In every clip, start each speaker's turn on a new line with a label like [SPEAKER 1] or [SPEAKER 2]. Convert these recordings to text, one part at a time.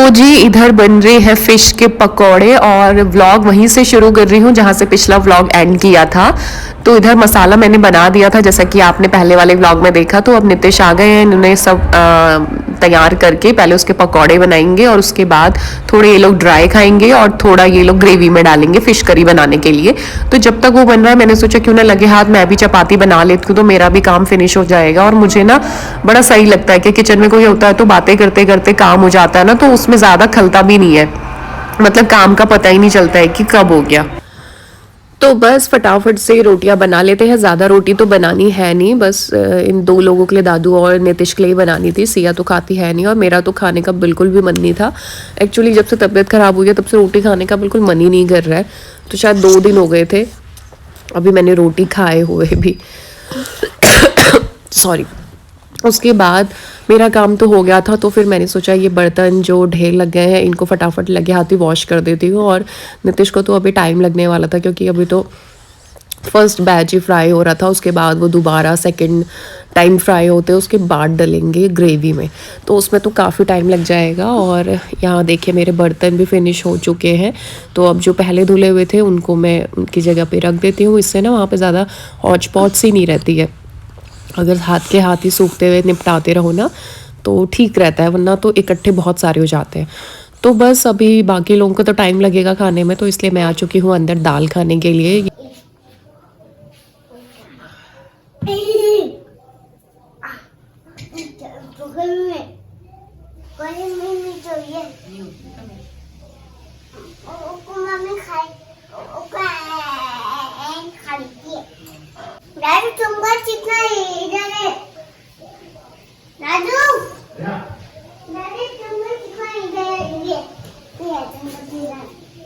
[SPEAKER 1] तो जी इधर बन रही है फिश के पकौड़े और व्लॉग वहीं से शुरू कर रही हूँ जहाँ से पिछला व्लॉग एंड किया था। तो इधर मसाला मैंने बना दिया था जैसा कि आपने पहले वाले व्लॉग में देखा। तो अब नितिश आ गए हैं, इन्होंने सब तैयार करके पहले उसके पकौड़े बनाएंगे और उसके बाद थोड़े ये लोग ड्राई खाएंगे और थोड़ा ये लोग ग्रेवी में डालेंगे फिश करी बनाने के लिए। तो जब तक वो बन रहा है मैंने सोचा क्यों ना लगे हाथ मैं भी चपाती बना लेती हूँ तो मेरा भी काम फिनिश हो जाएगा। और मुझे ना बड़ा सही लगता है कि किचन में कोई होता है तो बातें करते करते काम हो जाता है ना, तो उसमें ज़्यादा खलता भी नहीं है, मतलब काम का पता ही नहीं चलता है कि कब हो गया। तो बस फटाफट से रोटियां बना लेते हैं। ज़्यादा रोटी तो बनानी है नहीं, बस इन 2 लोगों के लिए, दादू और नितिश के लिए बनानी थी। सिया तो खाती है नहीं और मेरा तो खाने का बिल्कुल भी मन नहीं था। एक्चुअली जब से तबीयत ख़राब हुई है तब से रोटी खाने का बिल्कुल मन ही नहीं कर रहा है। तो शायद 2 दिन हो गए थे अभी मैंने रोटी खाए हुए भी। सॉरी। उसके बाद मेरा काम तो हो गया था तो फिर मैंने सोचा ये बर्तन जो ढेर लग गए हैं इनको फटाफट लगे हाथ ही वॉश कर देती हूँ। और नितिश को तो अभी टाइम लगने वाला था क्योंकि अभी तो फर्स्ट बैच ही फ्राई हो रहा था, उसके बाद वो दोबारा सेकंड टाइम फ्राई होते उसके बाद डलेंगे ग्रेवी में, तो उसमें तो काफ़ी टाइम लग जाएगा। और यहाँ देखिए मेरे बर्तन भी फिनिश हो चुके हैं। तो अब जो पहले धुले हुए थे उनको मैं उनकी जगह पे रख देती हूँ, इससे ना वहाँ पे ज़्यादा हौच पौच सी नहीं रहती है। अगर हाथ के हाथ ही सूखते हुए निपटाते रहो ना तो ठीक रहता है, वरना तो इकट्ठे बहुत सारे हो जाते हैं। तो बस अभी बाकी लोगों को तो टाइम लगेगा खाने में, तो इसलिए मैं आ चुकी हूँ अंदर दाल खाने के लिए।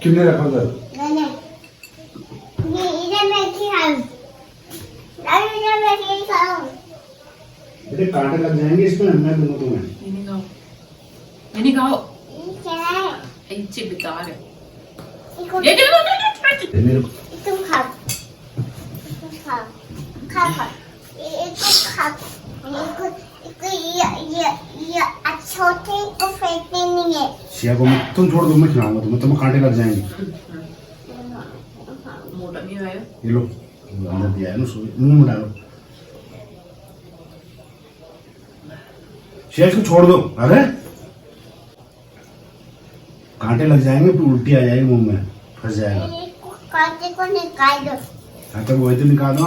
[SPEAKER 2] कितने रखा उधर? बेटे कांटे लग जाएंगे इसमें, मैं दूंगा तुम्हें।
[SPEAKER 3] नहीं खाओ, अच्छे बेकार है।
[SPEAKER 2] मेरे को
[SPEAKER 4] तुम खाओ, तुम खाओ, खाओ खाओ, इसको खाओ, इसको ये अच्छे होते को फेंकने नहीं है।
[SPEAKER 2] शिया को तुम छोड़ दो, मैं खिलाऊंगा तुम्हें कांटे लग जाएंगे।
[SPEAKER 3] मोटा नहीं आया
[SPEAKER 2] ये लो अंदर दिया है ना, मुंह में डालो। शिया इसको छोड़ दो, अरे कांटे लग जाएंगे फिर उल्टी आ जाएगी मुंह में, फंस जाएगा।
[SPEAKER 4] कांटे को निकाल दो।
[SPEAKER 2] हाँ तो वही तो निकाल दो।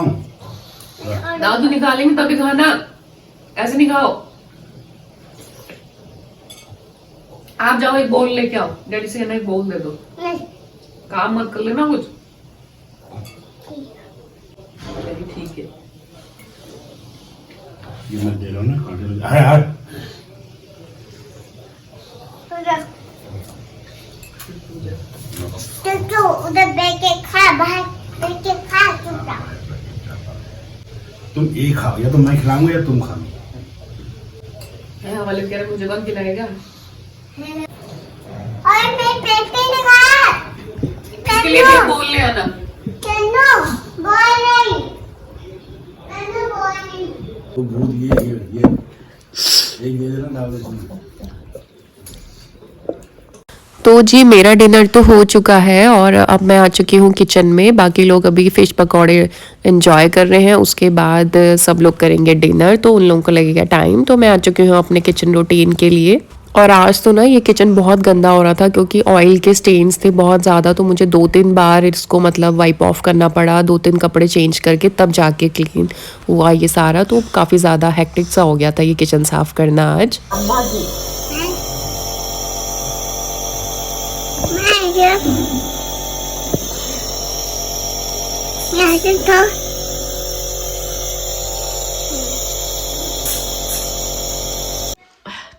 [SPEAKER 3] दादू निकालेंगे तभी खाना, ऐसे नहीं खाओ। आप जाओ एक बोल लेके आओ, डैडी से ना एक बोल दे दो।
[SPEAKER 4] नहीं
[SPEAKER 3] काम मत कर लेना कुछ। ठीक है,
[SPEAKER 2] ये मत दे लो ना कांटे लग जाए।
[SPEAKER 4] तो उधर बैठ के खा, बाहर बैठ के खा चुपचाप।
[SPEAKER 2] तुम एक खाओ, या तो मैं खिलाऊंगा या तुम खा लो।
[SPEAKER 3] वाले कह रहे मुझे कौन खिलाएगा?
[SPEAKER 4] और मैं पेट पे लगा।
[SPEAKER 3] इसके लिए भी बोल ले आना।
[SPEAKER 4] चलो बोल नहीं, चलो बोल नहीं।
[SPEAKER 2] तो भूत ये एक दे देना, डाल दे इसमें।
[SPEAKER 1] तो जी मेरा डिनर तो हो चुका है और अब मैं आ चुकी हूँ किचन में। बाकी लोग अभी फिश पकौड़े एंजॉय कर रहे हैं, उसके बाद सब लोग करेंगे डिनर, तो उन लोगों को लगेगा टाइम। तो मैं आ चुकी हूँ अपने किचन रूटीन के लिए। और आज तो ना ये किचन बहुत गंदा हो रहा था क्योंकि ऑयल के स्टेन्स थे बहुत ज़्यादा, तो मुझे 2-3 बार इसको मतलब वाइप ऑफ करना पड़ा, 2-3 कपड़े चेंज करके तब जाके क्लीन हुआ ये सारा। तो काफ़ी ज़्यादा हेक्टिक सा हो गया था ये किचन साफ़ करना आज।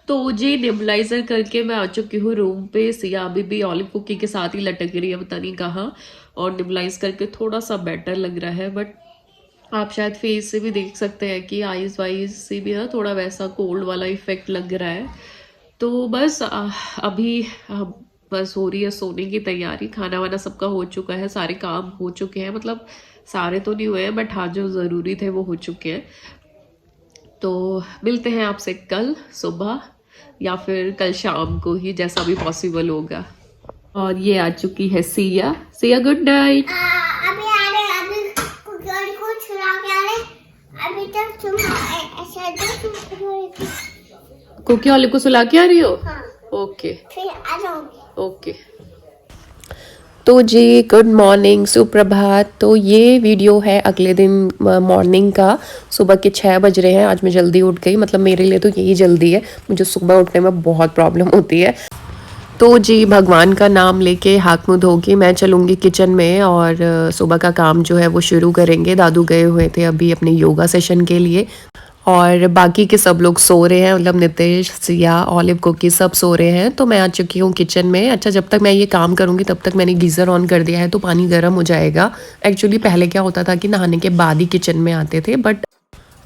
[SPEAKER 1] तो जी नेबुलाइजर करके मैं आ चुकी हूँ रूम पे। सिया अभी भी ऑलिव कुकी के साथ ही लटक रही है पता नहीं कहाँ, और नेबुलाइज करके थोड़ा सा बेटर लग रहा है। बट आप शायद फेस से भी देख सकते हैं कि आइज वाइज से भी ना थोड़ा वैसा कोल्ड वाला इफेक्ट लग रहा है। तो बस अभी बस हो रही है सोने की तैयारी। खाना वाना सबका हो चुका है, सारे काम हो चुके हैं, मतलब सारे तो नहीं हुए हैं बट हाँ जो ज़रूरी थे वो हो चुके हैं। तो मिलते हैं आपसे कल सुबह या फिर कल शाम को ही, जैसा भी पॉसिबल होगा। और ये आ चुकी है सिया। Siya good night.
[SPEAKER 4] अभी आ रहे, अभी को छुड़ा के आ रहे, अभी तक तुम ऐसा
[SPEAKER 1] कुकी वाले को सुला के आ रही हो?
[SPEAKER 4] हाँ,
[SPEAKER 1] ओके
[SPEAKER 4] फिर आ जाऊंगी।
[SPEAKER 1] ओके। तो जी गुड मॉर्निंग, सुप्रभात। तो ये वीडियो है अगले दिन मॉर्निंग का। सुबह के 6 बज रहे हैं। आज मैं जल्दी उठ गई, मतलब मेरे लिए तो यही जल्दी है, मुझे सुबह उठने में बहुत प्रॉब्लम होती है। तो जी भगवान का नाम लेके हाथ मुँह धो के मैं चलूँगी किचन में और सुबह का काम जो है वो शुरू करेंगे। दादू गए हुए थे अभी अपने योगा सेशन के लिए और बाकी के सब लोग सो रहे हैं, मतलब नितेश, सिया, ऑलिव, कुकी सब सो रहे हैं। तो मैं आ चुकी हूँ किचन में। अच्छा, जब तक मैं ये काम करूँगी तब तक मैंने गीज़र ऑन कर दिया है तो पानी गर्म हो जाएगा। एक्चुअली पहले क्या होता था कि नहाने के बाद ही किचन में आते थे, बट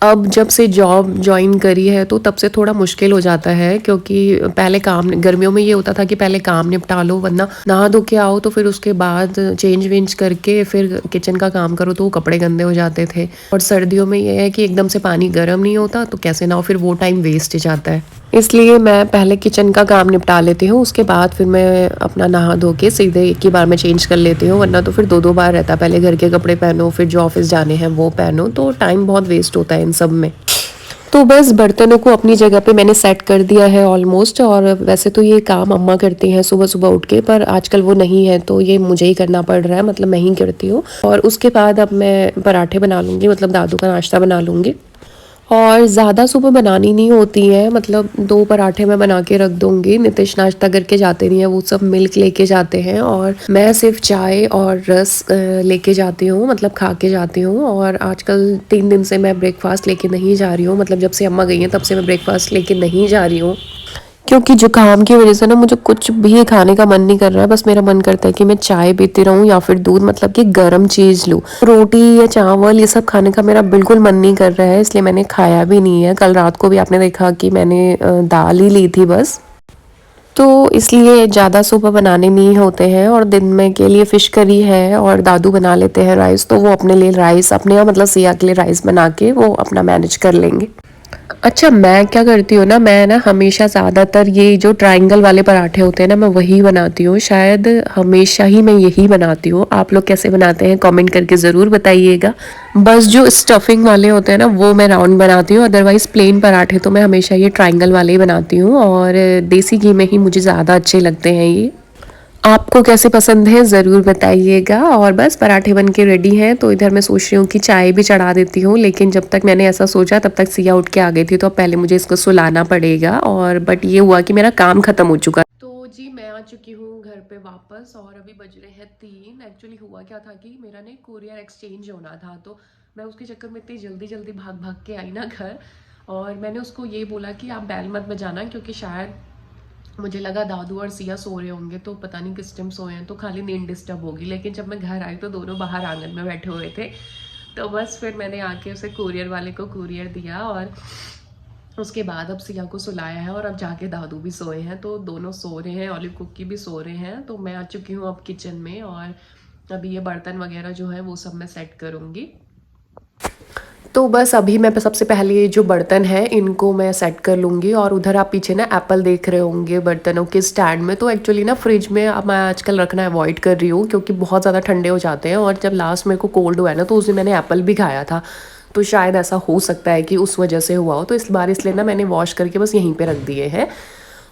[SPEAKER 1] अब जब से जॉब ज्वाइन करी है तो तब से थोड़ा मुश्किल हो जाता है, क्योंकि पहले काम, गर्मियों में ये होता था कि पहले काम निपटा लो, वरना नहा धो के आओ तो फिर उसके बाद चेंज वेंज करके फिर किचन का काम करो तो वो कपड़े गंदे हो जाते थे। और सर्दियों में ये है कि एकदम से पानी गर्म नहीं होता तो कैसे ना हो, फिर वो टाइम वेस्ट जाता है। इसलिए मैं पहले किचन का काम निपटा लेती हूँ, उसके बाद फिर मैं अपना नहा धो के सीधे एक ही बार में चेंज कर लेती हूँ, वरना तो फिर 2-2 बार रहता है। पहले घर के कपड़े पहनो, फिर जो ऑफिस जाने हैं वो पहनो, तो टाइम बहुत वेस्ट होता है इन सब में। तो बस बर्तनों को अपनी जगह पे मैंने सेट कर दिया है ऑलमोस्ट। और वैसे तो ये काम अम्मा करती हैं सुबह सुबह उठ के, पर आजकल वो नहीं है तो ये मुझे ही करना पड़ रहा है, मतलब मैं ही करती हूँ। और उसके बाद अब मैं पराठे बना लूँगी, मतलब दादू का नाश्ता बना लूँगी। और ज़्यादा सुबह बनानी नहीं होती है, मतलब 2 पराठे मैं बना के रख दूँगी। नितिश नाश्ता करके जाते नहीं है, वो सब मिल्क लेके जाते हैं और मैं सिर्फ चाय और रस लेके जाती हूँ, मतलब खा के जाती हूँ। और आजकल 3 दिन से मैं ब्रेकफास्ट लेके नहीं जा रही हूँ, मतलब जब से अम्मा गई हैं तब से मैं ब्रेकफास्ट लेके नहीं जा रही हूँ, क्योंकि जुकाम की वजह से ना मुझे कुछ भी खाने का मन नहीं कर रहा है। बस मेरा मन करता है कि मैं चाय पीती रहूं या फिर दूध, मतलब कि गर्म चीज़ लूं। रोटी या चावल ये सब खाने का मेरा बिल्कुल मन नहीं कर रहा है, इसलिए मैंने खाया भी नहीं है। कल रात को भी आपने देखा कि मैंने दाल ही ली थी बस। तो इसलिए ज़्यादा सुबह बनाने नहीं होते हैं। और दिन में के लिए फ़िश करी है और दादू बना लेते हैं राइस, तो वो अपने लिए राइस, अपने मतलब सिया के लिए राइस बना के वो अपना मैनेज कर लेंगे। अच्छा, मैं क्या करती हूँ ना, मैं ना हमेशा ज़्यादातर ये जो ट्रायंगल वाले पराठे होते हैं ना, मैं वही बनाती हूँ। शायद हमेशा ही मैं यही बनाती हूँ। आप लोग कैसे बनाते हैं कमेंट करके ज़रूर बताइएगा। बस जो स्टफिंग वाले होते हैं ना वो मैं राउंड बनाती हूँ, अदरवाइज़ प्लेन पराठे तो मैं हमेशा ये ट्रायंगल वाले ही बनाती हूँ। और देसी घी में ही मुझे ज़्यादा अच्छे लगते हैं ये। आपको कैसे पसंद है ज़रूर बताइएगा। और बस पराठे बन के रेडी हैं, तो इधर मैं सोच रही हूँ कि चाय भी चढ़ा देती हूँ, लेकिन जब तक मैंने ऐसा सोचा तब तक सिया उठ के आ गई थी, तो अब पहले मुझे इसको सुलाना पड़ेगा। और बट ये हुआ कि मेरा काम ख़त्म हो चुका। तो जी मैं आ चुकी हूँ घर पे वापस और अभी बज रहे हैं 3। एक्चुअली हुआ क्या था कि मेरा ना कोरियर एक्सचेंज होना था, तो मैं उसके चक्कर में इतनी जल्दी जल्दी भाग भाग के आई ना घर। और मैंने उसको ये बोला कि आप बैल मत बजाना, क्योंकि शायद मुझे लगा दादू और सिया सो रहे होंगे, तो पता नहीं किस टाइम सोए हैं, तो खाली नींद डिस्टर्ब होगी। लेकिन जब मैं घर आई तो दोनों बाहर आंगन में बैठे हुए थे, तो बस फिर मैंने आके उसे कुरियर वाले को कुरियर दिया और उसके बाद अब सिया को सुलाया है। और अब जाके दादू भी सोए हैं, तो दोनों सो रहे हैं, ऑलिव कुकी भी सो रहे हैं। तो मैं आ चुकी हूँ अब किचन में और अभी ये बर्तन वगैरह जो है वो सब मैं सेट करूँगी। तो बस अभी मैं सबसे पहले ये जो बर्तन है इनको मैं सेट कर लूँगी। और उधर आप पीछे ना एप्पल देख रहे होंगे बर्तनों के स्टैंड में। तो एक्चुअली ना फ्रिज में अब मैं आजकल रखना अवॉइड कर रही हूँ, क्योंकि बहुत ज़्यादा ठंडे हो जाते हैं। और जब लास्ट मेरे को कोल्ड हुआ है ना, तो उस दिन मैंने एप्पल भी खाया था, तो शायद ऐसा हो सकता है कि उस वजह से हुआ हो। तो इस बार इसलिए ना मैंने वॉश करके बस यहीं पर रख दिए हैं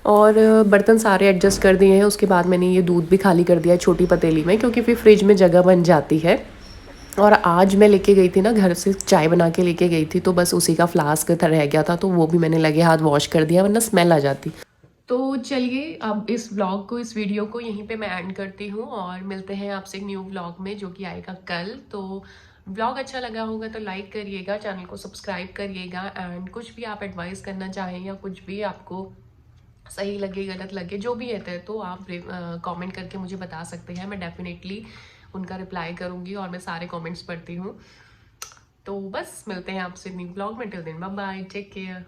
[SPEAKER 1] और बर्तन सारे एडजस्ट कर दिए हैं। उसके बाद मैंने ये दूध भी खाली कर दिया है छोटी पतीली में, क्योंकि फिर फ्रिज में जगह बन जाती है। और आज मैं लेके गई थी ना, घर से चाय बना के लेके गई थी, तो बस उसी का फ्लास्क रह गया था, तो वो भी मैंने लगे हाथ वॉश कर दिया, वरना स्मेल आ जाती। तो चलिए अब इस व्लॉग को, इस वीडियो को यहीं पे मैं एंड करती हूँ और मिलते हैं आपसे एक न्यू व्लॉग में जो कि आएगा कल। तो व्लॉग अच्छा लगा होगा तो लाइक करिएगा, चैनल को सब्सक्राइब करिएगा। एंड कुछ भी आप एडवाइस करना चाहें या कुछ भी आपको सही लगे गलत लगे जो भी है तो आप कमेंट करके मुझे बता सकते हैं। मैं डेफिनेटली उनका रिप्लाई करूँगी और मैं सारे कमेंट्स पढ़ती हूँ। तो बस मिलते हैं आपसे न्यू ब्लॉग में। Till then bye bye, take care.